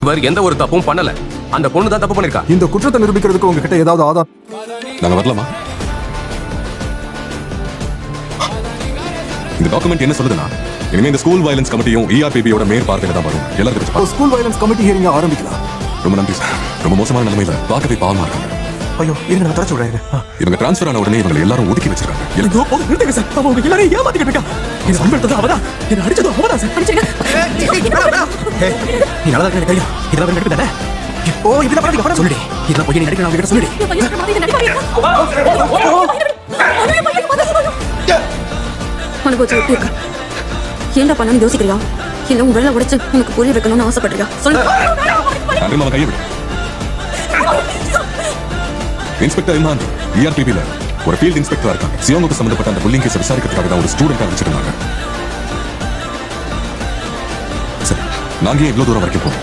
இவர் எந்த ஒரு தப்பும் பண்ணல. அந்த பொண்ணு தான் தப்பு பண்ணிருக்கா. இந்த குற்றத்தை நிரூபிக்கிறதுக்கு உங்ககிட்ட ஏதாவது ஆதாரம்? நாங்க வரலாமா? இந்த டாக்குமெண்ட் என்ன சொல்லுதுன்னா, இனிமே இந்த ஸ்கூல் வயலன்ஸ் கமிட்டியும் ERPBயோட மேற்பார்வையில தான் வரும். எல்லாரும் ஸ்கூல் வயலன்ஸ் கமிட்டி ஹியரிங் ஆரம்பிக்கலாம். ரொம்ப நன்றி சார். ரொம்ப மோசமான நிலைமையில பார்க்கவே பாவமா இருக்காங்க. ஐயோ, இருங்க நான் தொடச்சு விடுறேன். இவங்க டிரான்ஸ்ஃபர் ஆன உடனே இவங்க எல்லாரும் ஒதுக்கி வச்சிருக்காங்க. எனக்கு போதும், நிறுத்துங்க சார். அவங்க எல்லாரையும் ஏமாத்திக்கிட்டு இருக்கா. என்ன அன்பெடுத்தது அவதான், என்ன அடிச்சது அவதான் சார். அடிச்சிருங்க. நீ நல்லா தான் கையா. இதெல்லாம் வேற நடிப்பு தானே? ஓ, இதெல்லாம் பண்ணி அப்புறம் சொல்லுடி. இதெல்லாம் போய் நீ நடிக்கணும் அவங்க கிட்ட சொல்லுடி. உனக்கு எப்படி இருக்கு? ஏன்டா பண்ணணும் யோசிக்கிறியா? இல்ல உன் வெள்ள உடைச்சு உனக்கு புரிய வைக்கணும்னு ஆசைப்படுறியா? சொல்லு. அங்கிருந்த கையை விடு. இன்ஸ்பெக்டர் இமான் ERPBல ஒரு ஃபீல்ட் இன்ஸ்பெக்டரா இருக்காங்க. சியோங்குக்கு சம்பந்தப்பட்ட அந்த புல்லிங் கேஸ் விசாரிக்கிறதுக்காக தான் ஒரு ஸ்டூடெண்ட் வச்சிருந்தாங்க. சரி, நாங்க இவ்வளவு தூரம் வரைக்கும் போறோம்.